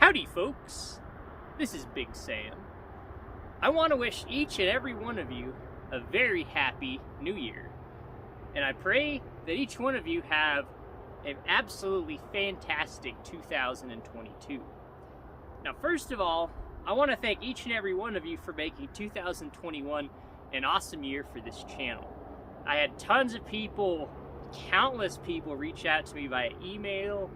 Howdy, folks. This is Big Sam. I want to wish each and every one of you a very happy New Year. And I pray that each one of you have an absolutely fantastic 2022. Now, first of all, I want to thank each and every one of you for making 2021 an awesome year for this channel. I had tons of people, countless people reach out to me via email,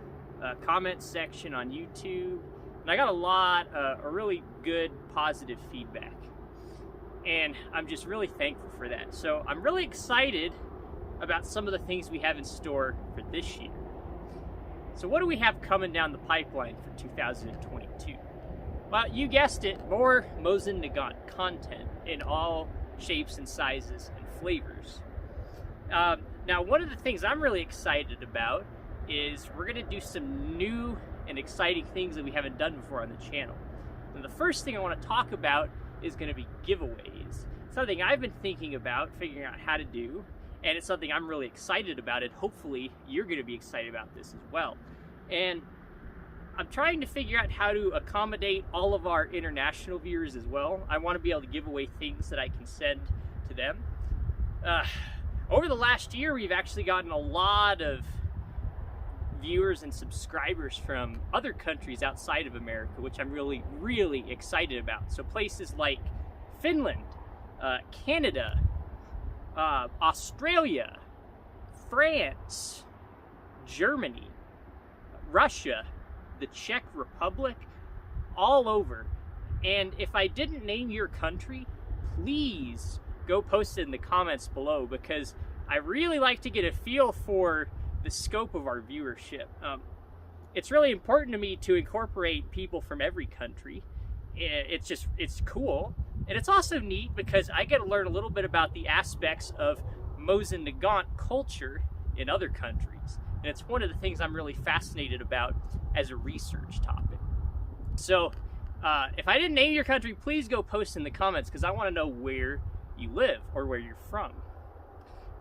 comment section on YouTube, and I got a really good positive feedback, and I'm just really thankful for that. So I'm really excited about some of the things we have in store for this year. So what do we have coming down the pipeline for 2022? Well, you guessed it, more Mosin Nagant content in all shapes and sizes and flavors. Now, one of the things I'm really excited about is we're going to do some new and exciting things that we haven't done before on the channel. And the first thing I want to talk about is going to be giveaways. Something I've been thinking about, figuring out how to do, and it's something I'm really excited about, and hopefully you're going to be excited about this as well. And I'm trying to figure out how to accommodate all of our international viewers as well. I want to be able to give away things that I can send to them. Over the last year, we've actually gotten a lot of viewers and subscribers from other countries outside of America, which I'm really, really excited about. So places like Finland, Canada, Australia, France, Germany, Russia, the Czech Republic, all over. And if I didn't name your country, please go post it in the comments below, because I really like to get a feel for the scope of our viewership. It's really important to me to incorporate people from every country. It's cool. And it's also neat because I get to learn a little bit about the aspects of Mosin Nagant culture in other countries. And it's one of the things I'm really fascinated about as a research topic. So if I didn't name your country, please go post in the comments, because I want to know where you live or where you're from.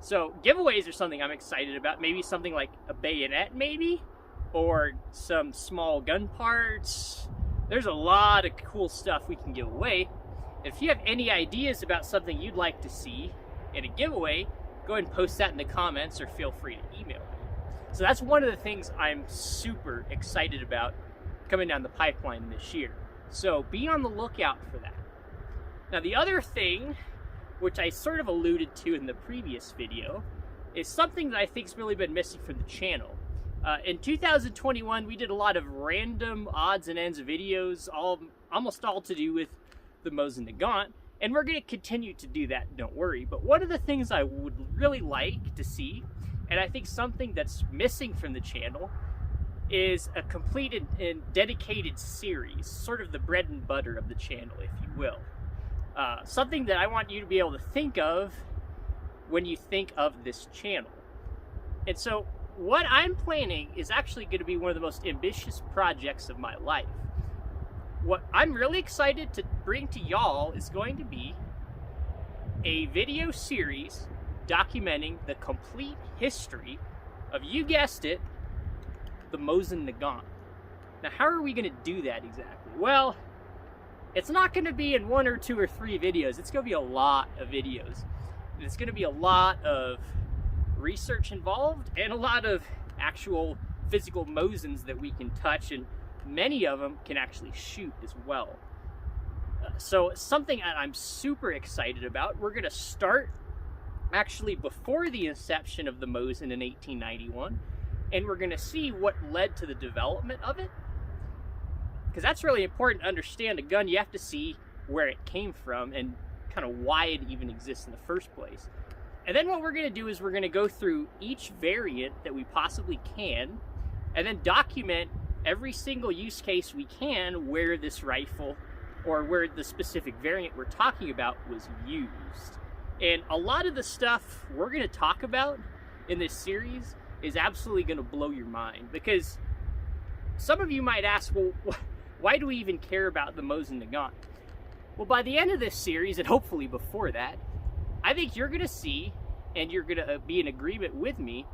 So giveaways are something I'm excited about. Maybe something like a bayonet, maybe, or some small gun parts. There's a lot of cool stuff we can give away. If you have any ideas about something you'd like to see in a giveaway, go ahead and post that in the comments, or feel free to email me. So that's one of the things I'm super excited about coming down the pipeline this year. So be on the lookout for that. Now, the other thing, which I sort of alluded to in the previous video, is something that I think's really been missing from the channel. In 2021, we did a lot of random odds and ends videos, almost all to do with the Mosin Nagant, and we're going to continue to do that, don't worry. But one of the things I would really like to see, and I think something that's missing from the channel, is a complete and dedicated series, sort of the bread and butter of the channel, if you will. Something that I want you to be able to think of when you think of this channel. And so what I'm planning is actually going to be one of the most ambitious projects of my life. What I'm really excited to bring to y'all is going to be a video series documenting the complete history of, you guessed it, the Mosin Nagant. Now, how are we going to do that exactly? Well, it's not going to be in 1 or 2 or 3 videos. It's going to be a lot of videos. And it's going to be a lot of research involved, and a lot of actual physical Mosins that we can touch, and many of them can actually shoot as well. So something that I'm super excited about, we're going to start actually before the inception of the Mosin in 1891, and we're going to see what led to the development of it. Because that's really important to understand a gun. You have to see where it came from and kind of why it even exists in the first place. And then what we're going to do is we're going to go through each variant that we possibly can, and then document every single use case we can where this rifle, or where the specific variant we're talking about, was used. And a lot of the stuff we're going to talk about in this series is absolutely going to blow your mind, because some of you might ask, well, why do we even care about the Mosin Nagant? Well, by the end of this series, and hopefully before that, I think you're going to see, and you're going to be in agreement with me,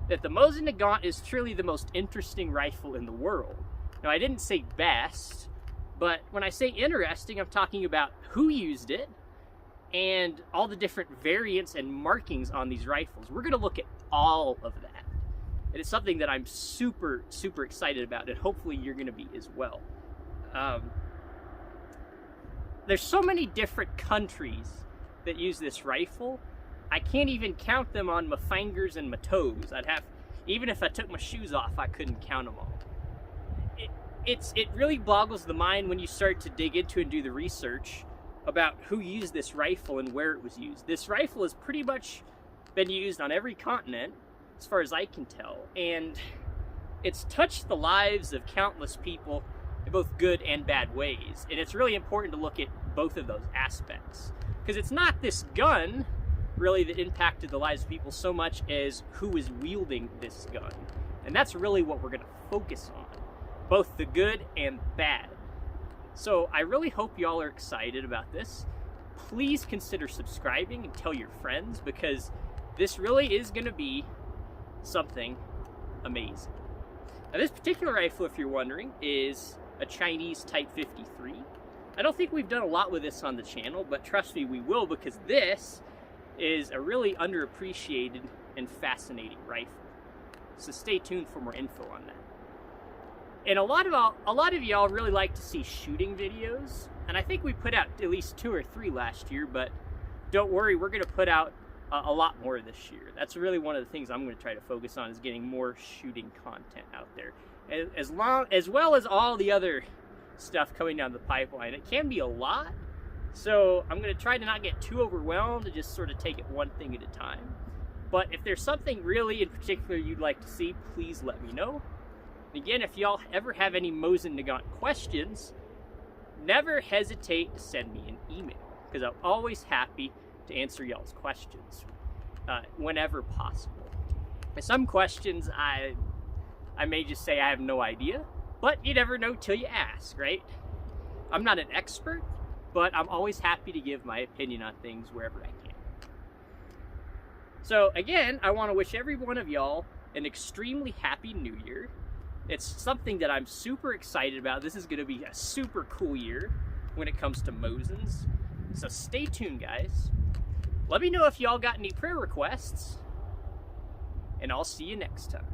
that the Mosin Nagant is truly the most interesting rifle in the world. Now, I didn't say best, but when I say interesting, I'm talking about who used it and all the different variants and markings on these rifles. We're going to look at all of that. And it's something that I'm super, super excited about, and hopefully you're going to be as well. There's so many different countries that use this rifle. I can't even count them on my fingers and my toes. Even if I took my shoes off, I couldn't count them all. It really boggles the mind when you start to dig into and do the research about who used this rifle and where it was used. This rifle has pretty much been used on every continent, as far as I can tell, and it's touched the lives of countless people in both good and bad ways. And it's really important to look at both of those aspects, because it's not this gun really that impacted the lives of people so much as who is wielding this gun. And that's really what we're going to focus on, both the good and bad. So I really hope y'all are excited about this. Please consider subscribing and tell your friends, because this really is going to be something amazing. Now, this particular rifle, if you're wondering, is a Chinese Type 53. I don't think we've done a lot with this on the channel, but trust me, we will, because this is a really underappreciated and fascinating rifle. So stay tuned for more info on that. And a lot of y'all really like to see shooting videos, and I think we put out at least 2 or 3 last year, but don't worry, we're going to put out a lot more this year. That's really one of the things I'm going to try to focus on, is getting more shooting content out there, as well as all the other stuff coming down the pipeline. It can be a lot, so I'm going to try to not get too overwhelmed and just sort of take it one thing at a time. But if there's something really in particular you'd like to see, please let me know. And again, if y'all ever have any Mosin Nagant questions, never hesitate to send me an email, because I'm always happy to answer y'all's questions whenever possible. And some questions I may just say I have no idea, but you never know till you ask, right? I'm not an expert, but I'm always happy to give my opinion on things wherever I can. So again, I want to wish every one of y'all an extremely happy New Year. It's something that I'm super excited about. This is going to be a super cool year when it comes to Mosins. So stay tuned, guys. Let me know if y'all got any prayer requests, and I'll see you next time.